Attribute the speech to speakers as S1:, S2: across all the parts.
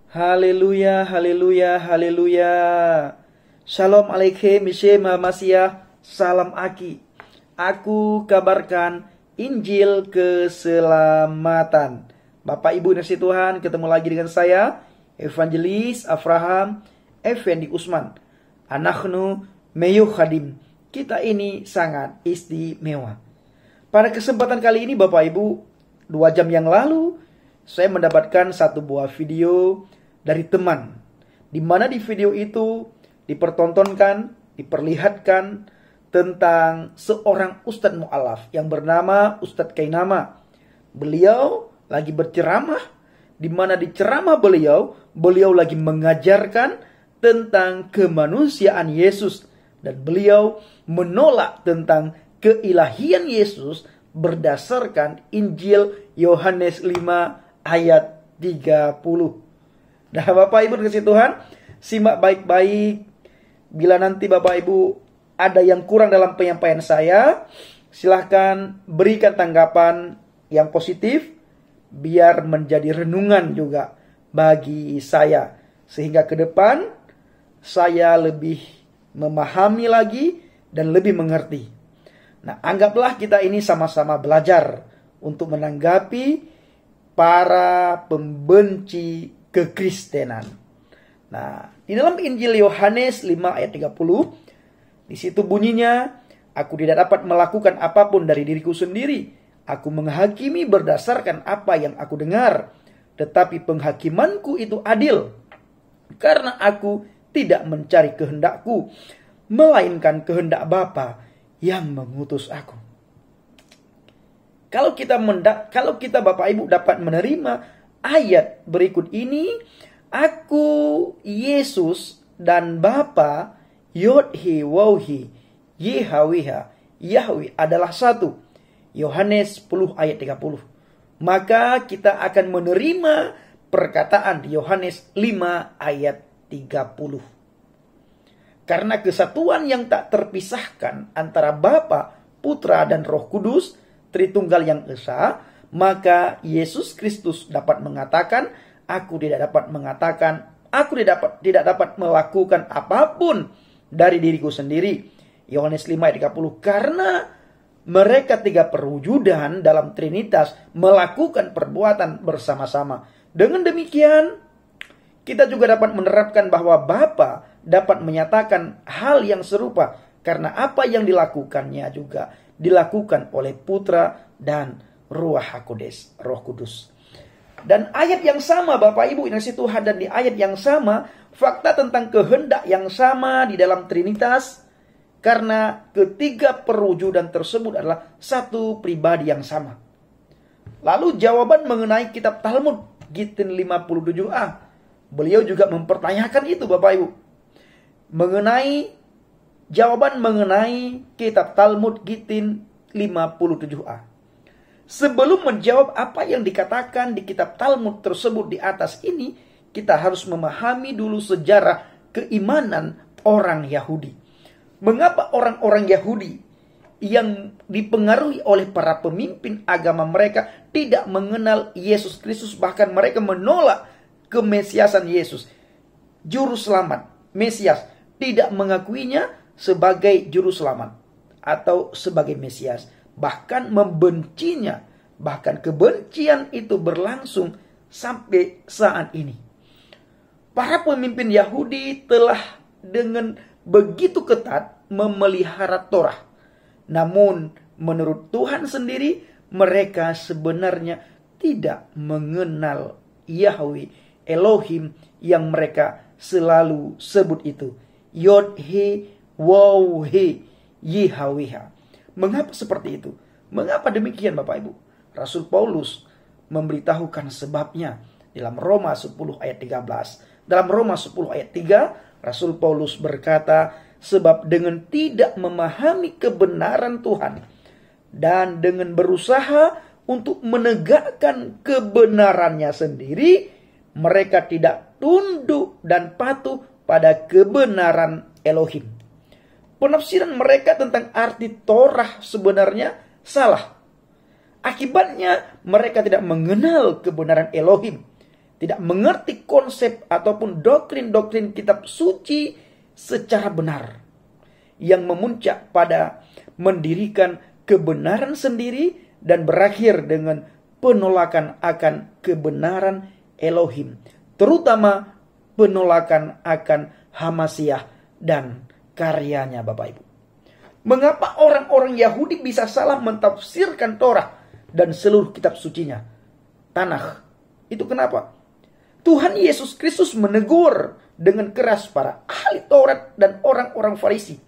S1: Haleluya, haleluya, haleluya. Shalom alaikum, Mishema Masia, salam aki. Aku kabarkan Injil keselamatan. Bapak Ibu nasi Tuhan, ketemu lagi dengan saya, Evangelis Abraham Effendi Usman. Anaknu Meyu Khadim. Kita ini sangat istimewa. Pada kesempatan kali ini Bapak Ibu, 2 jam yang lalu saya mendapatkan satu buah video dari teman, di mana di video itu dipertontonkan, diperlihatkan tentang seorang Ustadz Mu'alaf yang bernama Ustadz Kainama. Beliau lagi berceramah, di mana di ceramah beliau lagi mengajarkan tentang kemanusiaan Yesus, dan beliau menolak tentang keilahian Yesus berdasarkan Injil Yohanes 5 ayat 30. Nah Bapak Ibu dikasih Tuhan, simak baik-baik. Bila nanti Bapak Ibu ada yang kurang dalam penyampaian saya, silahkan berikan tanggapan yang positif, biar menjadi renungan juga bagi saya, sehingga ke depan saya lebih memahami lagi dan lebih mengerti. Nah, anggaplah kita ini sama-sama belajar untuk menanggapi para pembenci kekristenan. Nah, di dalam Injil Yohanes 5 ayat 30, di situ bunyinya, aku tidak dapat melakukan apapun dari diriku sendiri. Aku menghakimi berdasarkan apa yang aku dengar. Tetapi penghakimanku itu adil, karena aku tidak mencari kehendakku, melainkan kehendak Bapa yang mengutus aku. Kalau kita Bapak Ibu dapat menerima ayat berikut ini, aku Yesus dan Bapa Yodhi Wauhi Yehawiha Yahweh adalah satu. Yohanes 10 ayat 30. Maka kita akan menerima perkataan di Yohanes 5 ayat 30. Karena kesatuan yang tak terpisahkan antara Bapa, Putra dan Roh Kudus, Tritunggal yang Esa, maka Yesus Kristus dapat mengatakan, aku tidak dapat melakukan apapun dari diriku sendiri. Yohanes 5 ayat 30. Karena mereka tiga perwujudan dalam Trinitas melakukan perbuatan bersama-sama. Dengan demikian, kita juga dapat menerapkan bahwa Bapa dapat menyatakan hal yang serupa, karena apa yang dilakukannya juga dilakukan oleh Putra dan Ruach HaKodes, Roh Kudus. Dan ayat yang sama Bapak Ibu yang dikasihi Tuhan, dan di ayat yang sama fakta tentang kehendak yang sama di dalam Trinitas, karena ketiga perwujudan tersebut adalah satu pribadi yang sama. Lalu jawaban mengenai kitab Talmud Gitin 57a, beliau juga mempertanyakan itu Bapak Ibu. Jawaban mengenai kitab Talmud Gitin 57a. Sebelum menjawab apa yang dikatakan di kitab Talmud tersebut di atas ini, kita harus memahami dulu sejarah keimanan orang Yahudi. Mengapa orang-orang Yahudi yang dipengaruhi oleh para pemimpin agama mereka tidak mengenal Yesus Kristus, bahkan mereka menolak kemesiasan Yesus, juru selamat, Mesias, tidak mengakuinya sebagai juru selamat atau sebagai Mesias, bahkan membencinya, bahkan kebencian itu berlangsung sampai saat ini. Para pemimpin Yahudi telah dengan begitu ketat memelihara Torah. Namun menurut Tuhan sendiri, mereka sebenarnya tidak mengenal Yahweh Elohim yang mereka selalu sebut itu, Yod-He Waw-He Yahweh. Mengapa seperti itu? Mengapa demikian Bapak Ibu? Rasul Paulus memberitahukan sebabnya dalam Roma 10 ayat 13. Dalam Roma 10 ayat 3, Rasul Paulus berkata, sebab dengan tidak memahami kebenaran Tuhan dan dengan berusaha untuk menegakkan kebenarannya sendiri, mereka tidak tunduk dan patuh pada kebenaran Elohim. Penafsiran mereka tentang arti Torah sebenarnya salah. Akibatnya mereka tidak mengenal kebenaran Elohim. tidak mengerti konsep ataupun doktrin-doktrin kitab suci secara benar, yang memuncak pada mendirikan kebenaran sendiri dan berakhir dengan penolakan akan kebenaran Elohim, terutama penolakan akan Hamasyah dan karyanya, Bapak Ibu. Mengapa orang-orang Yahudi bisa salah mentafsirkan Torah dan seluruh kitab sucinya, Tanakh? Itu kenapa? Tuhan Yesus Kristus menegur dengan keras para ahli Taurat dan orang-orang Farisi.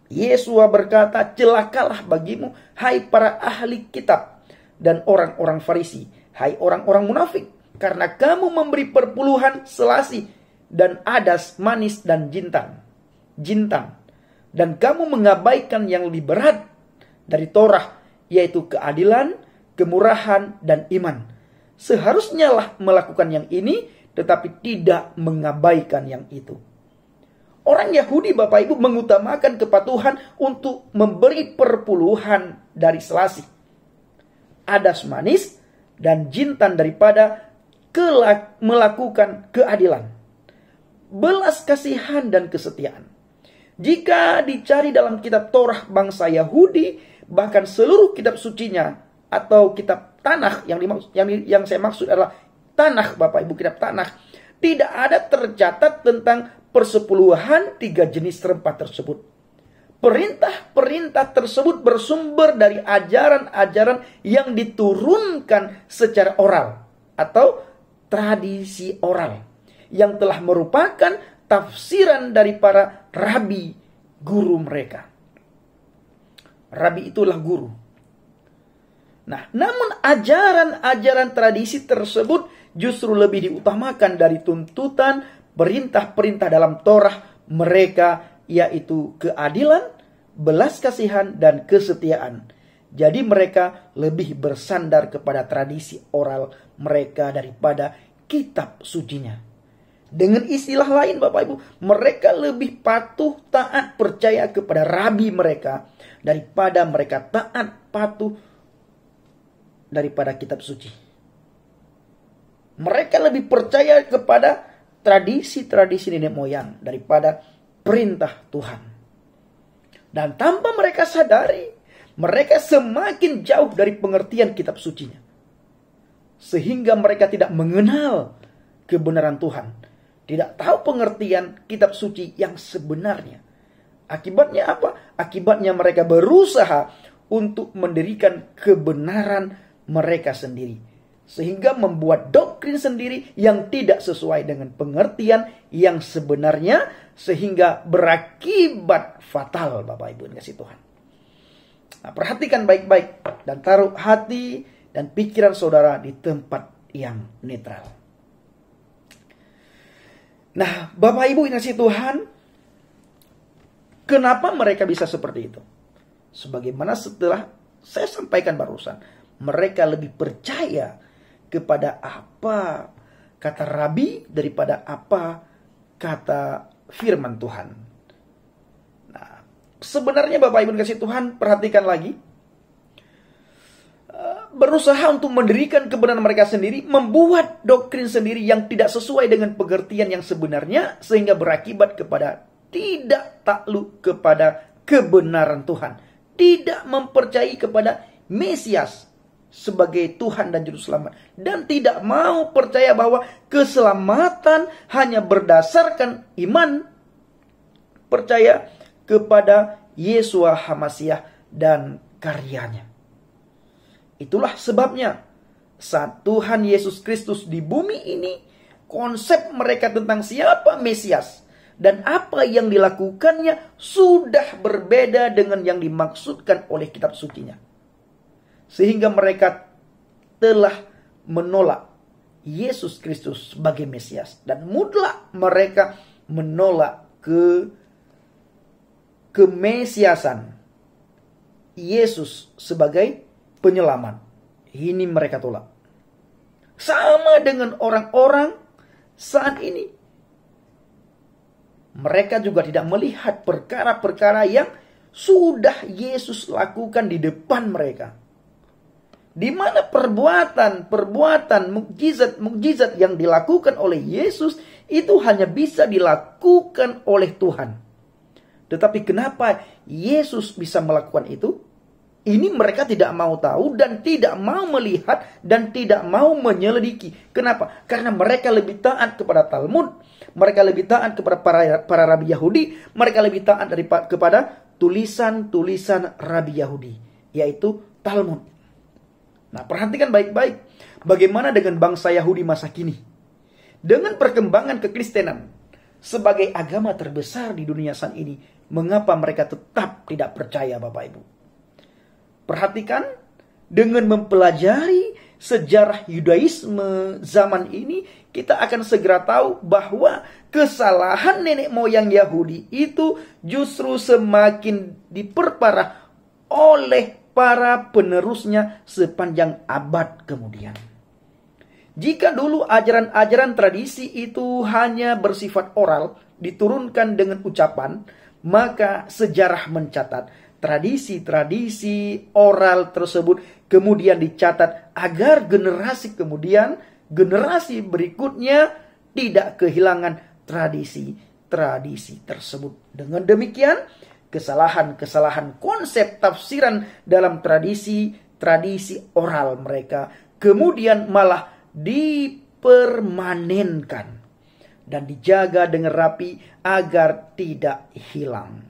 S1: Yesua berkata, "Celakalah bagimu, hai para ahli kitab dan orang-orang Farisi, hai orang-orang munafik, karena kamu memberi perpuluhan selasi dan adas manis dan jintan, dan kamu mengabaikan yang lebih berat dari Torah, yaitu keadilan, kemurahan, dan iman. Seharusnya lah melakukan yang ini, tetapi tidak mengabaikan yang itu." Orang Yahudi, Bapak Ibu, mengutamakan kepatuhan untuk memberi perpuluhan dari selasi, adas manis, dan jintan daripada melakukan keadilan, belas kasihan, dan kesetiaan. Jika dicari dalam kitab Torah bangsa Yahudi, bahkan seluruh kitab sucinya atau kitab Tanakh, yang saya maksud adalah Tanakh, Bapak Ibu, kitab Tanakh, tidak ada tercatat tentang persepuluhan 3 jenis rempah tersebut. Perintah-perintah tersebut bersumber dari ajaran-ajaran yang diturunkan secara oral atau tradisi oral, yang telah merupakan tafsiran dari para rabi, guru mereka. Rabi itulah guru. Nah, namun ajaran-ajaran tradisi tersebut justru lebih diutamakan dari tuntutan perintah-perintah dalam Torah mereka, yaitu keadilan, belas kasihan, dan kesetiaan. Jadi mereka lebih bersandar kepada tradisi oral mereka daripada kitab sucinya. Dengan istilah lain, Bapak Ibu, mereka lebih patuh, taat, percaya kepada rabi mereka daripada mereka taat, patuh daripada kitab suci. Mereka lebih percaya kepada tradisi-tradisi nenek moyang daripada perintah Tuhan. Dan tanpa mereka sadari, mereka semakin jauh dari pengertian kitab sucinya, sehingga mereka tidak mengenal kebenaran Tuhan, tidak tahu pengertian kitab suci yang sebenarnya. Akibatnya apa? Akibatnya mereka berusaha untuk mendirikan kebenaran mereka sendiri, sehingga membuat doktrin sendiri yang tidak sesuai dengan pengertian yang sebenarnya, sehingga berakibat fatal, Bapak Ibu yang kasih Tuhan. Nah, perhatikan baik-baik dan taruh hati dan pikiran saudara di tempat yang netral. Nah, Bapak Ibu yang kasih Tuhan, kenapa mereka bisa seperti itu? Sebagaimana setelah saya sampaikan barusan, mereka lebih percaya kepada apa kata rabi daripada apa kata firman Tuhan. Nah, sebenarnya Bapak Ibu kasih Tuhan, perhatikan lagi. Berusaha untuk mendirikan kebenaran mereka sendiri, membuat doktrin sendiri yang tidak sesuai dengan pengertian yang sebenarnya, sehingga berakibat kepada tidak takluk kepada kebenaran Tuhan, tidak mempercayai kepada Mesias sebagai Tuhan dan Juru Selamat, dan tidak mau percaya bahwa keselamatan hanya berdasarkan iman, percaya kepada Yesua Hamasyah dan karyanya. Itulah sebabnya saat Tuhan Yesus Kristus di bumi ini, konsep mereka tentang siapa Mesias dan apa yang dilakukannya sudah berbeda dengan yang dimaksudkan oleh kitab sucinya. Sehingga mereka telah menolak Yesus Kristus sebagai Mesias, dan mutlak mereka menolak kemesiasan Yesus sebagai penyelamat. Ini mereka tolak. Sama dengan orang-orang saat ini. Mereka juga tidak melihat perkara-perkara yang sudah Yesus lakukan di depan mereka. di mana perbuatan mukjizat yang dilakukan oleh Yesus itu hanya bisa dilakukan oleh Tuhan. Tetapi kenapa Yesus bisa melakukan itu? Ini mereka tidak mau tahu dan tidak mau melihat dan tidak mau menyelidiki. Kenapa? Karena mereka lebih taat kepada Talmud, mereka lebih taat kepada para rabi Yahudi, mereka lebih taat kepada tulisan-tulisan rabi Yahudi, yaitu Talmud. Nah, perhatikan baik-baik bagaimana dengan bangsa Yahudi masa kini. Dengan perkembangan kekristenan sebagai agama terbesar di dunia saat ini, mengapa mereka tetap tidak percaya, Bapak Ibu? Perhatikan, dengan mempelajari sejarah Yudaisme zaman ini, kita akan segera tahu bahwa kesalahan nenek moyang Yahudi itu justru semakin diperparah oleh para penerusnya sepanjang abad kemudian. Jika dulu ajaran-ajaran tradisi itu hanya bersifat oral, diturunkan dengan ucapan, maka sejarah mencatat tradisi-tradisi oral tersebut kemudian dicatat agar generasi berikutnya tidak kehilangan tradisi-tradisi tersebut. Dengan demikian, kesalahan-kesalahan konsep tafsiran dalam tradisi oral mereka kemudian malah dipermanenkan dan dijaga dengan rapi agar tidak hilang.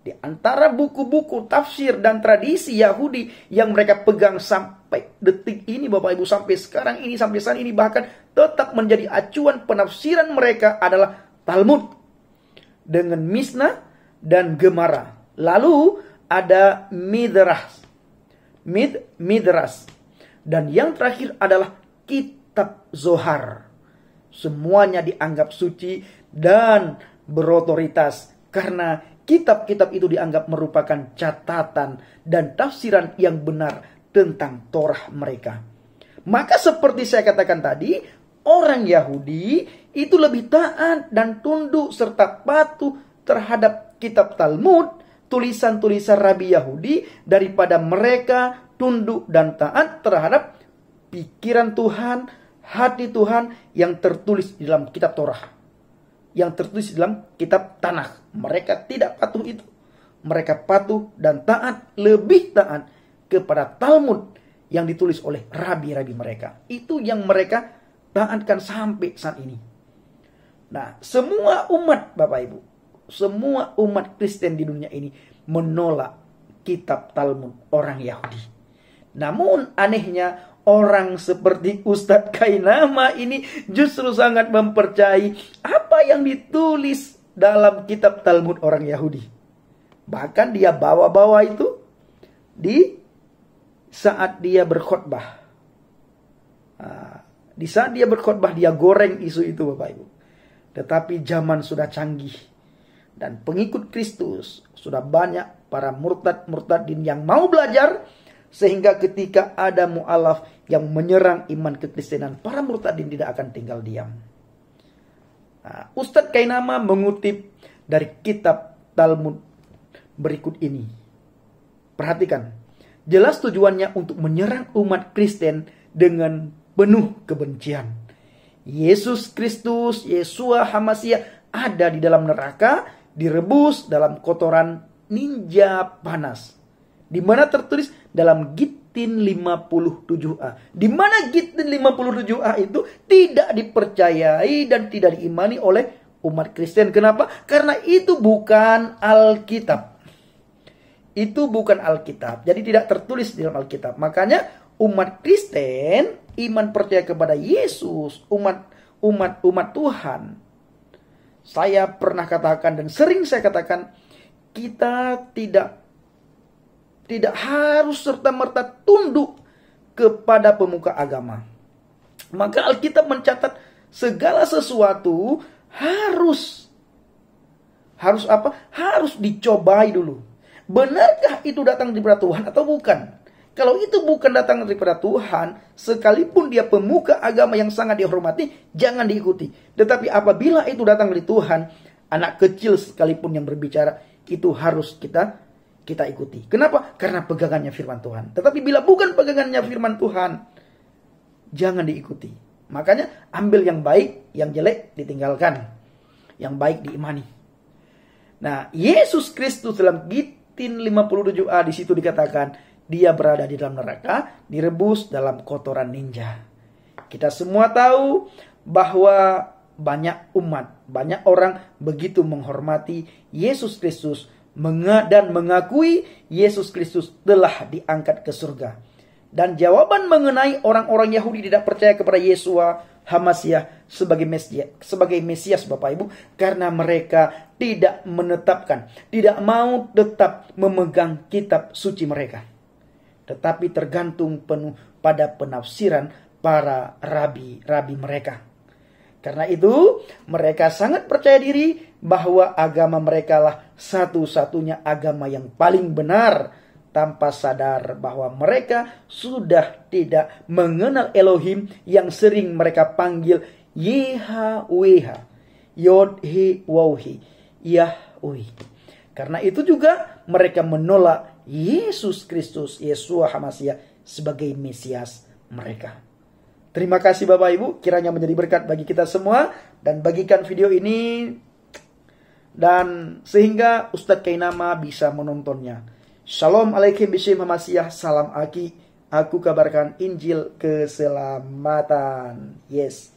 S1: Di antara buku-buku tafsir dan tradisi Yahudi yang mereka pegang sampai detik ini, Bapak Ibu, sampai sekarang ini, sampai saat ini, bahkan tetap menjadi acuan penafsiran mereka adalah Talmud dengan Mishnah dan Gemara. Lalu ada Midrash. Dan yang terakhir adalah Kitab Zohar. Semuanya dianggap suci dan berotoritas karena kitab-kitab itu dianggap merupakan catatan dan tafsiran yang benar tentang Torah mereka. Maka seperti saya katakan tadi, orang Yahudi itu lebih taat dan tunduk serta patuh terhadap kitab Talmud, tulisan-tulisan Rabi Yahudi, daripada mereka tunduk dan taat terhadap pikiran Tuhan, hati Tuhan yang tertulis di dalam kitab Torah, yang tertulis dalam kitab Tanakh. Mereka tidak patuh itu. Mereka patuh dan taat, lebih taat kepada Talmud yang ditulis oleh rabi-rabi mereka. Itu yang mereka taatkan sampai saat ini. Nah, semua umat, Bapak Ibu, semua umat Kristen di dunia ini menolak kitab Talmud orang Yahudi. Namun anehnya, orang seperti Ustadz Kainama ini justru sangat mempercayai apa yang ditulis dalam kitab Talmud orang Yahudi. Bahkan dia bawa-bawa itu di saat dia berkhotbah. Di saat dia berkhotbah, dia goreng isu itu, Bapak Ibu. Tetapi zaman sudah canggih dan pengikut Kristus sudah banyak, para murtad-murtadin yang mau belajar, sehingga ketika ada mu'alaf yang menyerang iman kekristenan, para murtadin tidak akan tinggal diam. Ustadz Kainama mengutip dari kitab Talmud berikut ini. Perhatikan, jelas tujuannya untuk menyerang umat Kristen dengan penuh kebencian. Yesus Kristus, Yeshua HaMashiach ada di dalam neraka, direbus dalam kotoran ninja panas. Di mana tertulis dalam Gittin 57a. Di mana Gittin 57a itu tidak dipercayai dan tidak diimani oleh umat Kristen. Kenapa? Karena itu bukan Alkitab. Itu bukan Alkitab. Jadi tidak tertulis di dalam Alkitab. Makanya umat Kristen iman percaya kepada Yesus, umat Tuhan. Saya pernah katakan dan sering saya katakan, kita tidak harus serta-merta tunduk kepada pemuka agama. Maka Alkitab mencatat segala sesuatu harus apa? Harus dicobai dulu. Benarkah itu datang daripada Tuhan atau bukan? Kalau itu bukan datang daripada Tuhan, sekalipun dia pemuka agama yang sangat dihormati, jangan diikuti. Tetapi apabila itu datang dari Tuhan, anak kecil sekalipun yang berbicara, itu harus kita kita ikuti. Kenapa? Karena pegangannya firman Tuhan. Tetapi bila bukan pegangannya firman Tuhan, jangan diikuti. Makanya ambil yang baik, yang jelek ditinggalkan. Yang baik diimani. Nah, Yesus Kristus dalam Gitin 57a di situ dikatakan, dia berada di dalam neraka, direbus dalam kotoran ninja. Kita semua tahu bahwa banyak umat, banyak orang begitu menghormati Yesus Kristus dan mengakui Yesus Kristus telah diangkat ke surga. Dan jawaban mengenai orang-orang Yahudi tidak percaya kepada Yeshua HaMasiah sebagai Mesias Bapak Ibu, karena mereka tidak menetapkan, tidak mau tetap memegang kitab suci mereka, tetapi tergantung penuh pada penafsiran para rabi-rabi mereka. Karena itu mereka sangat percaya diri bahwa agama mereka lah satu-satunya agama yang paling benar, tanpa sadar bahwa mereka sudah tidak mengenal Elohim yang sering mereka panggil YHWH, Yod-He-Waw-He, Yahweh. Karena itu juga mereka menolak Yesus Kristus, Yeshua HaMasiah sebagai Mesias mereka. Terima kasih Bapak Ibu, kiranya menjadi berkat bagi kita semua, dan bagikan video ini dan sehingga Ustadz Kainama bisa menontonnya. Shalom alaikum bismillah Hamasiah, salam Aki, aku kabarkan Injil keselamatan. Yes.